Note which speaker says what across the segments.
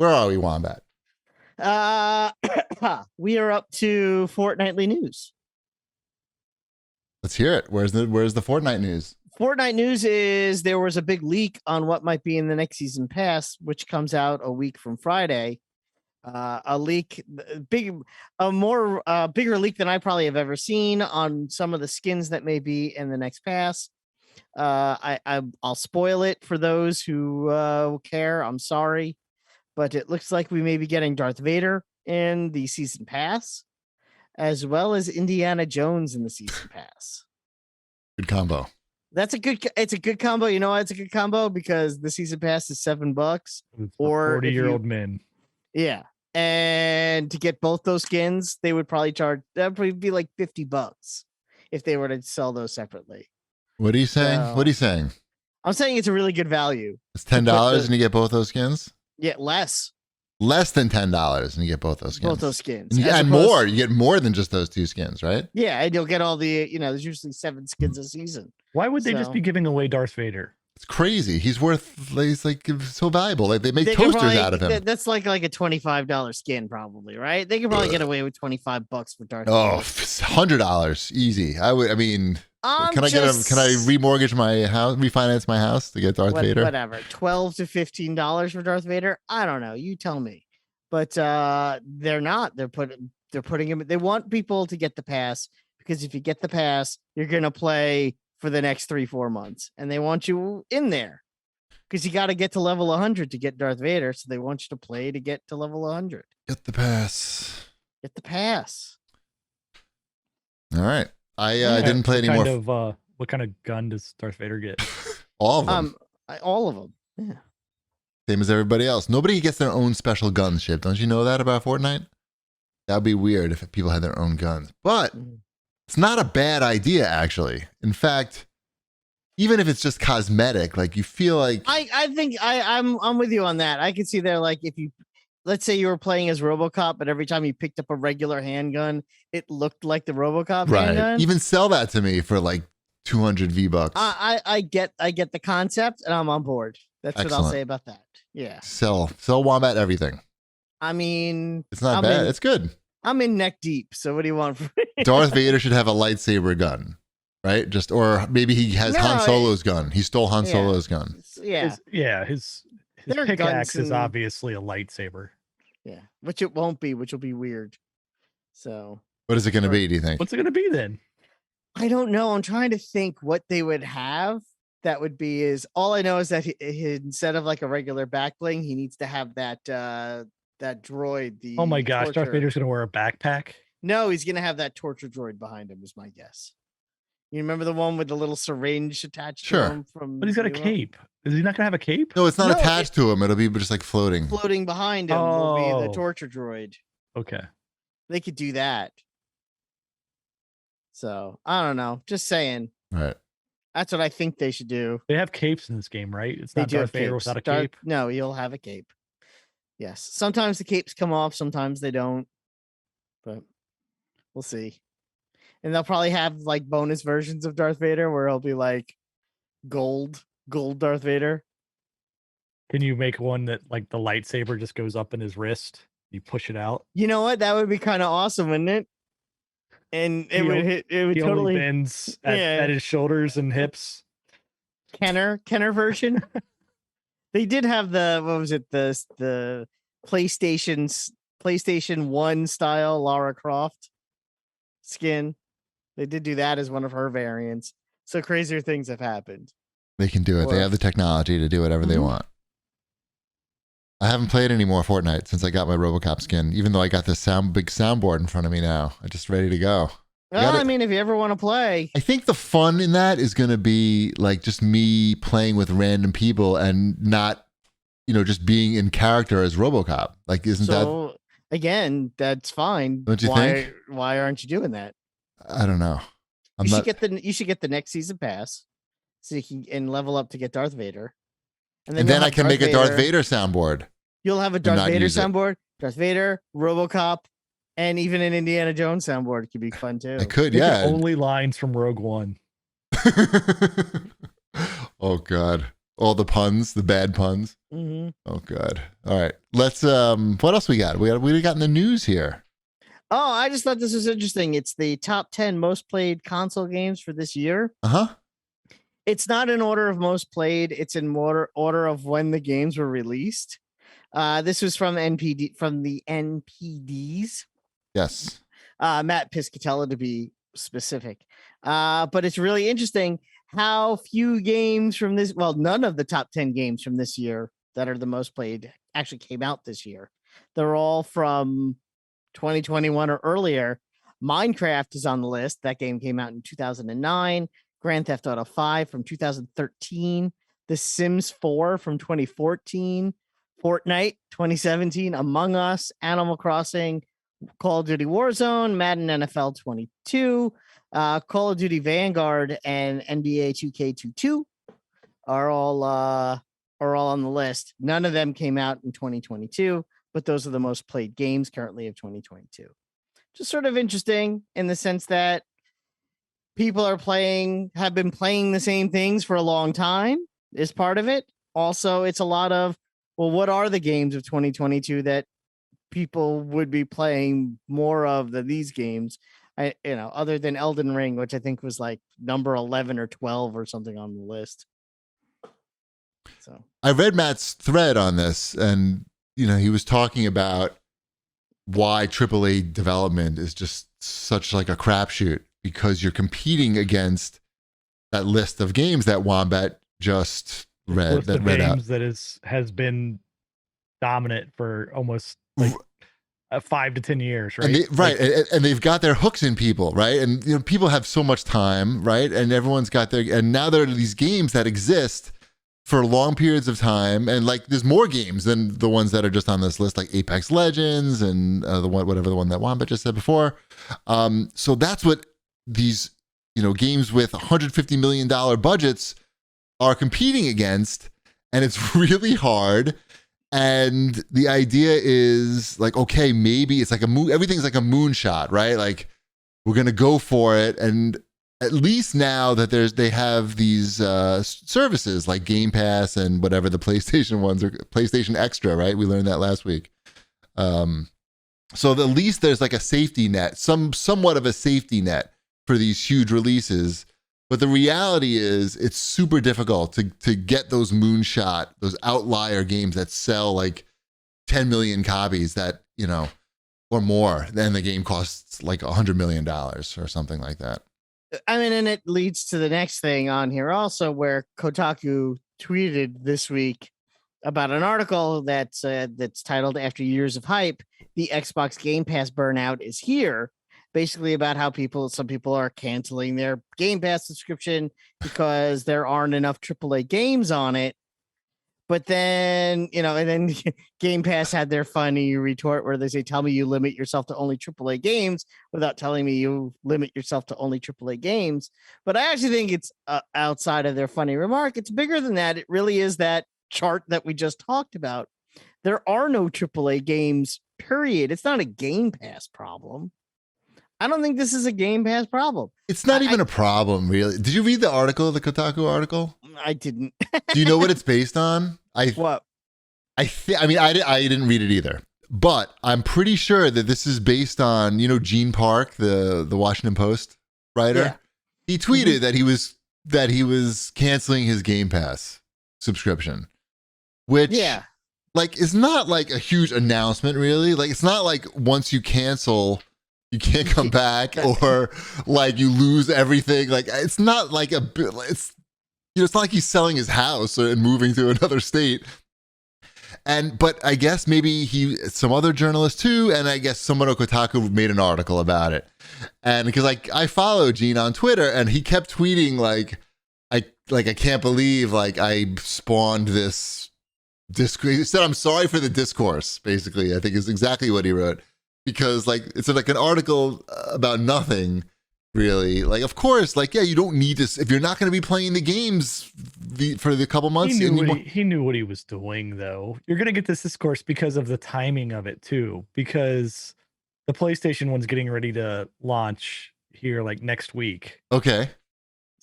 Speaker 1: Where are we, Wombat?
Speaker 2: We are up to fortnightly news.
Speaker 1: Let's hear it. Where's the Fortnite news?
Speaker 2: Fortnite news is there was a big leak on what might be in the next season pass, which comes out a week from Friday. A leak, bigger leak than I probably have ever seen on some of the skins that may be in the next pass. I'll spoil it for those who care. I'm sorry, but it looks like we may be getting Darth Vader in the season pass, as well as Indiana Jones in the season pass.
Speaker 1: Good combo.
Speaker 2: It's a good combo. You know why it's a good combo? Because the season pass is $7 or
Speaker 3: 40-year-old men.
Speaker 2: Yeah. And to get both those skins, they would probably that'd probably be like $50 if they were to sell those separately.
Speaker 1: What are you saying? What are you saying?
Speaker 2: I'm saying it's a really good value.
Speaker 1: It's $10 and you get both those skins?
Speaker 2: Yeah, less.
Speaker 1: Less than $10 and you get both those skins.
Speaker 2: Both those skins.
Speaker 1: And you add more. You get more than just those 2 skins, right?
Speaker 2: Yeah, and you'll get all the, there's usually 7 skins a season.
Speaker 3: Why would they just be giving away Darth Vader?
Speaker 1: It's crazy. He's like so valuable. Like they make toasters out of him.
Speaker 2: That's like a $25 skin, probably, right? They could probably get away with $25 for Darth Vader.
Speaker 1: Oh, $100 easy. Can I remortgage my house, refinance my house to get Darth Vader?
Speaker 2: Whatever. $12 to $15 for Darth Vader. I don't know. You tell me. But they're not. They're putting him. They want people to get the pass because if you get the pass, you're gonna play for the next 3-4 months, and they want you in there because you got to get to level 100 to get Darth Vader. So they want you to play to get to level 100.
Speaker 1: Get the pass.
Speaker 2: Get the pass.
Speaker 1: All right. I didn't play anymore.
Speaker 3: What kind of gun does Darth Vader get?
Speaker 1: All of them.
Speaker 2: All of them. Yeah.
Speaker 1: Same as everybody else. Nobody gets their own special gun ship. Don't you know that about Fortnite? That would be weird if people had their own guns. But it's not a bad idea, actually. In fact, even if it's just cosmetic, like you feel like
Speaker 2: I think I'm with you on that. I could see there, like if you, let's say you were playing as RoboCop, but every time you picked up a regular handgun, it looked like the RoboCop handgun.
Speaker 1: Even sell that to me for like 200 V-bucks.
Speaker 2: I get the concept, and I'm on board. That's
Speaker 1: Excellent.
Speaker 2: what I'll say about that. Yeah.
Speaker 1: Sell Wombat everything.
Speaker 2: I mean,
Speaker 1: it's not bad. It's good.
Speaker 2: I'm in neck deep. So what do you want from me?
Speaker 1: Darth Vader should have a lightsaber gun, right? Or maybe he has Han Solo's gun. He stole Han Solo's gun.
Speaker 2: Yeah.
Speaker 3: His pickaxe is obviously a lightsaber.
Speaker 2: Yeah, which it won't be, which will be weird. So
Speaker 1: what is it going to be, do you think?
Speaker 3: What's it going to be then?
Speaker 2: I don't know. I'm trying to think what they would have. That would be all I know is that he, instead of like a regular back bling, he needs to have that droid.
Speaker 3: Oh my gosh, Darth Vader's gonna wear a backpack?
Speaker 2: No, he's gonna have that torture droid behind him, is my guess. You remember the one with the little syringe attached to him
Speaker 3: but he's got a cape. Is he not gonna have a cape?
Speaker 1: No, it's not attached to him. It'll be just like floating.
Speaker 2: Floating behind him will be the torture droid.
Speaker 3: Okay.
Speaker 2: They could do that. So I don't know. Just saying.
Speaker 1: Right.
Speaker 2: That's what I think they should do.
Speaker 3: They have capes in this game, right? It's not Darth Vader without a cape.
Speaker 2: No, he'll have a cape. Yes. Sometimes the capes come off, sometimes they don't. But we'll see. And they'll probably have like bonus versions of Darth Vader where he'll be like gold Darth Vader.
Speaker 3: Can you make one that like the lightsaber just goes up in his wrist? You push it out.
Speaker 2: You know what? That would be kind of awesome, wouldn't it? And it would totally
Speaker 3: bends at his shoulders and hips.
Speaker 2: Kenner version. They did have the PlayStation 1 style Lara Croft skin. They did do that as one of her variants. So crazier things have happened.
Speaker 1: They can do it. They have the technology to do whatever they want. I haven't played any more Fortnite since I got my RoboCop skin, even though I got this big soundboard in front of me now. I'm just ready to go.
Speaker 2: Well, I mean, if you ever want to play.
Speaker 1: I think the fun in that is going to be like just me playing with random people and not, just being in character as RoboCop. Like, isn't that...
Speaker 2: Again, that's fine.
Speaker 1: Don't you think?
Speaker 2: Why aren't you doing that?
Speaker 1: I don't know.
Speaker 2: You should get the next season pass so you can level up to get Darth Vader.
Speaker 1: And then I can make a Darth Vader soundboard.
Speaker 2: You'll have a Darth Vader soundboard, Darth Vader, RoboCop, and even an Indiana Jones soundboard could be fun too.
Speaker 1: I could, yeah.
Speaker 3: Only lines from Rogue One.
Speaker 1: Oh God. All the puns, the bad puns.
Speaker 2: Mm-hmm.
Speaker 1: Oh god. All right. Let's what else we got? We got in the news here.
Speaker 2: Oh, I just thought this was interesting. It's the top 10 most played console games for this year.
Speaker 1: Uh-huh.
Speaker 2: It's not in order of most played, it's in order of when the games were released. This was from the NPDs.
Speaker 1: Yes.
Speaker 2: Matt Piscatella to be specific. But it's really interesting how few games from this, well, none of the top 10 games from this year that are the most played actually came out this year. They're all from 2021 or earlier. Minecraft is on the list. That game came out in 2009. Grand Theft Auto 5 from 2013. The Sims 4 from 2014. Fortnite 2017. Among Us, Animal Crossing, Call of Duty Warzone, Madden NFL 22, Call of Duty Vanguard, and NBA 2K22 are all on the list. None of them came out in 2022, but those are the most played games currently of 2022. Just sort of interesting in the sense that people have been playing the same things for a long time is part of it. Also, it's a lot of, well, what are the games of 2022 that people would be playing more of than these games? Other than Elden Ring, which I think was like number 11 or 12 or something on the list. So
Speaker 1: I read Matt's thread on this, and he was talking about why AAA development is just such like a crapshoot, because you're competing against that list of games that Wombat just read out.
Speaker 3: That has been dominant for almost like 5 to 10 years, right?
Speaker 1: And they've got their hooks in people, right? And people have so much time, right? And everyone's got and now there are these games that exist for long periods of time, and like there's more games than the ones that are just on this list, like Apex Legends and the one that Wombat just said before. So that's what these games with $150 million budgets are competing against, and it's really hard. And the idea is like, okay, maybe it's like everything's like a moonshot, right? Like we're gonna go for it, and at least now that they have these services like Game Pass and whatever the PlayStation ones are, PlayStation Extra, right? We learned that last week. So at least there's like a safety net, somewhat of a safety net for these huge releases. But the reality is it's super difficult to get those moonshot, those outlier games that sell like 10 million copies that, or more. Then the game costs like $100 million or something like that.
Speaker 2: I mean, and it leads to the next thing on here also, where Kotaku tweeted this week about an article that's titled "After Years of Hype, the Xbox Game Pass Burnout is Here." Basically about how some people are canceling their Game Pass subscription because there aren't enough AAA games on it. But then, and then Game Pass had their funny retort where they say, tell me you limit yourself to only AAA games without telling me you limit yourself to only AAA games. But I actually think it's outside of their funny remark. It's bigger than that. It really is that chart that we just talked about. There are no AAA games, period. It's not a Game Pass problem. I don't think this is a Game Pass problem.
Speaker 1: It's not even a problem, really. Did you read the article, the Kotaku article?
Speaker 2: I didn't.
Speaker 1: Do you know what it's based on?
Speaker 2: What?
Speaker 1: I didn't read it either, but I'm pretty sure that this is based on, Gene Park, the Washington Post writer. Yeah. He tweeted that he was canceling his Game Pass subscription, which like is not like a huge announcement, really. Like it's not like once you cancel, you can't come back, or like you lose everything. Like it's not like it's not like he's selling his house and moving to another state. But I guess maybe some other journalist too, and I guess someone at Kotaku made an article about it. And because I follow Gene on Twitter, and he kept tweeting I can't believe I spawned this discourse. He said, I'm sorry for the discourse, basically, I think is exactly what he wrote. Because it's like an article about nothing, really. Like, of course, you don't need to, if you're not going to be playing the games for the couple months.
Speaker 3: He knew what he was doing, though. You're going to get this discourse because of the timing of it, too. Because the PlayStation one's getting ready to launch here next week.
Speaker 1: Okay.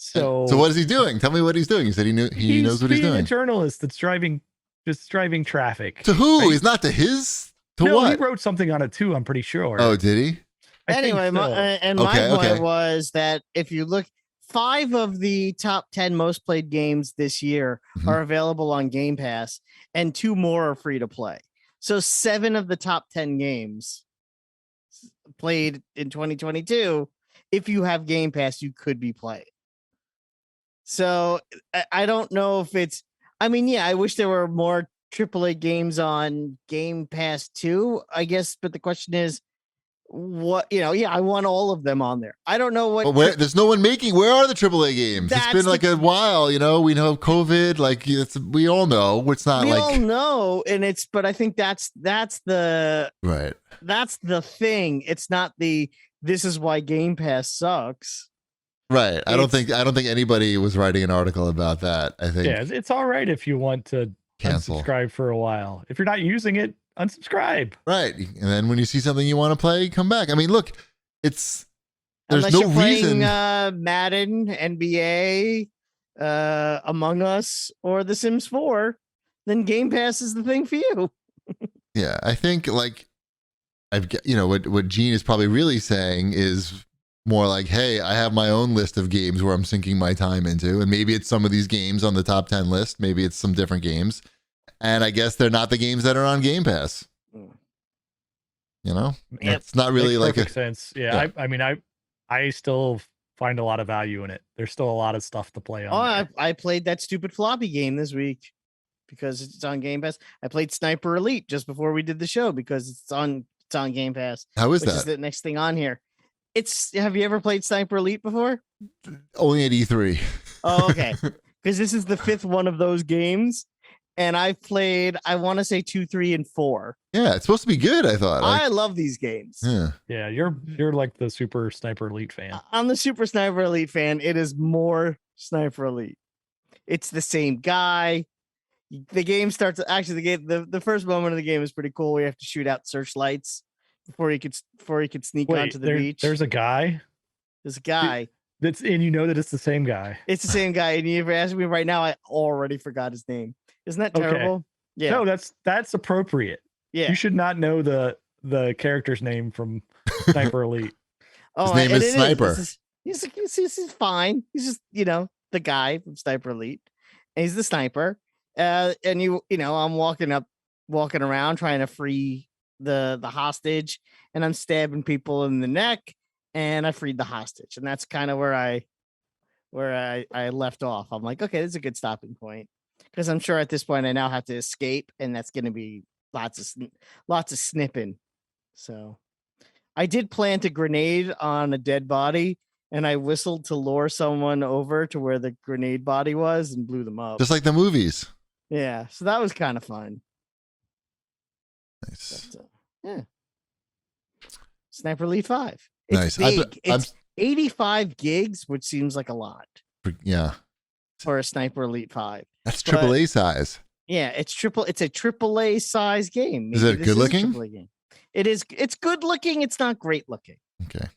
Speaker 3: So
Speaker 1: what is he doing? Tell me what he's doing. He said he knows what he's
Speaker 3: being
Speaker 1: doing.
Speaker 3: a journalist that's driving traffic.
Speaker 1: To who?
Speaker 3: Right?
Speaker 1: He's not to his. To
Speaker 3: no,
Speaker 1: what?
Speaker 3: he wrote something on it too. I'm pretty sure.
Speaker 1: Oh, did he?
Speaker 3: I think
Speaker 2: Anyway,
Speaker 3: so.
Speaker 2: my point was that if you look, 5 of the top 10 most played games this year are available on Game Pass, and 2 more are free to play. So 7 of the top 10 games played in 2022, if you have Game Pass, you could be playing. So I don't know if it's. I mean, yeah, I wish there were more AAA games on Game Pass too, I guess. But the question is, what, yeah, I want all of them on there. I don't know what.
Speaker 1: But there's no one making. Where are the AAA games? It's been like a while. We know COVID. Like we all know. It's not
Speaker 2: we
Speaker 1: like.
Speaker 2: all know, and it's. But I think that's the
Speaker 1: right.
Speaker 2: That's the thing. It's not the. This is why Game Pass sucks.
Speaker 1: Right. I don't think anybody was writing an article about that. I think.
Speaker 3: Yeah, it's all right if you want to
Speaker 1: cancel.
Speaker 3: Unsubscribe for a while. If you're not using it, unsubscribe.
Speaker 1: Right. And then when you see something you want to play, come back. I mean, look, there's
Speaker 2: Unless
Speaker 1: no
Speaker 2: you're playing,
Speaker 1: reason.
Speaker 2: Madden, NBA, Among Us, or The Sims 4, then Game Pass is the thing for you.
Speaker 1: Yeah, I think like what Gene is probably really saying is more like, hey, I have my own list of games where I'm sinking my time into, and maybe it's some of these games on the top 10 list, maybe it's some different games, and I guess they're not the games that are on Game Pass. It's not really
Speaker 3: Makes
Speaker 1: like
Speaker 3: perfect sense. Yeah. I mean, I still find a lot of value in it. There's still a lot of stuff to play on.
Speaker 2: I played that stupid floppy game this week because it's on Game Pass. I played Sniper Elite just before we did the show because it's on Game Pass.
Speaker 1: How is
Speaker 2: which
Speaker 1: that?
Speaker 2: Is the next thing on here. Have you ever played Sniper Elite before?
Speaker 1: Only at E3.
Speaker 2: Oh, okay. Because this is the 5th one of those games. And I've played, I want to say 2, 3, and 4.
Speaker 1: Yeah, it's supposed to be good, I thought.
Speaker 2: I love these games.
Speaker 3: Yeah, you're like the super Sniper Elite fan.
Speaker 2: I'm the super Sniper Elite fan. It is more Sniper Elite. It's the same guy. The game starts, actually the first moment of the game is pretty cool. We have to shoot out searchlights before he could sneak onto the beach.
Speaker 3: There's a guy.
Speaker 2: There's a guy.
Speaker 3: And you know that it's the same guy.
Speaker 2: It's the same guy. And you ask me right now, I already forgot his name. Isn't that terrible?
Speaker 3: Okay.
Speaker 2: Yeah.
Speaker 3: No, that's appropriate.
Speaker 2: Yeah.
Speaker 3: You should not know the character's name from Sniper Elite.
Speaker 1: His name is Sniper.
Speaker 2: He's fine. He's just, the guy from Sniper Elite. And he's the sniper. And I'm walking around trying to free the hostage, and I'm stabbing people in the neck, and I freed the hostage. And that's kind of where I left off. I'm like, okay, this is a good stopping point. Because I'm sure at this point I now have to escape, and that's going to be lots of snipping. So I did plant a grenade on a dead body, and I whistled to lure someone over to where the grenade body was and blew them up.
Speaker 1: Just like the movies.
Speaker 2: Yeah, so that was kind of fun.
Speaker 1: Nice.
Speaker 2: But, yeah. Sniper Elite 5. It's
Speaker 1: nice.
Speaker 2: big. It's 85 gigs, which seems like a lot.
Speaker 1: Yeah.
Speaker 2: For a Sniper Elite 5.
Speaker 1: That's AAA size.
Speaker 2: Yeah, it's a AAA size game.
Speaker 1: Is it good looking?
Speaker 2: It is. It's good looking. It's not great looking.
Speaker 1: Okay.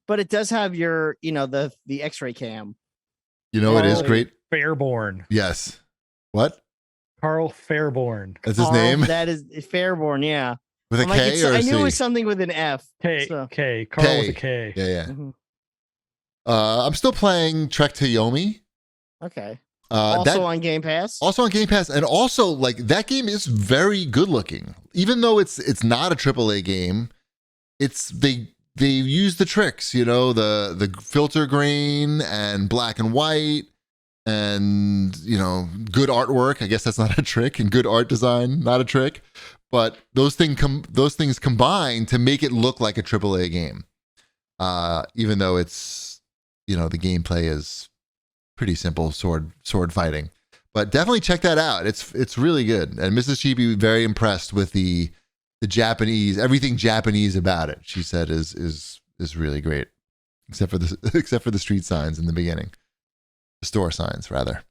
Speaker 2: But it does have your, the X-ray cam.
Speaker 1: It is great.
Speaker 3: Fairborn.
Speaker 1: Yes. What?
Speaker 3: Carl Fairborn.
Speaker 1: That's his name?
Speaker 2: That is Fairborn, yeah.
Speaker 1: With a K or a C?
Speaker 2: I knew it was something with an F.
Speaker 3: K.
Speaker 2: So.
Speaker 3: K. Carl with a K.
Speaker 1: Yeah.
Speaker 2: Mm-hmm.
Speaker 1: I'm still playing Trek to Yomi.
Speaker 2: Okay. On Game Pass.
Speaker 1: Also on Game Pass, and also like that game is very good looking. Even though it's not a AAA game, they use the tricks, the filter grain and black and white, and good artwork. I guess that's not a trick, and good art design, not a trick. But those things combine to make it look like a AAA game. Even though it's the gameplay is pretty simple sword fighting, but definitely check that out. It's really good. And Mrs. Chibi very impressed with the Japanese, everything Japanese about it. She said is really great, except for the street signs in the beginning, the store signs rather.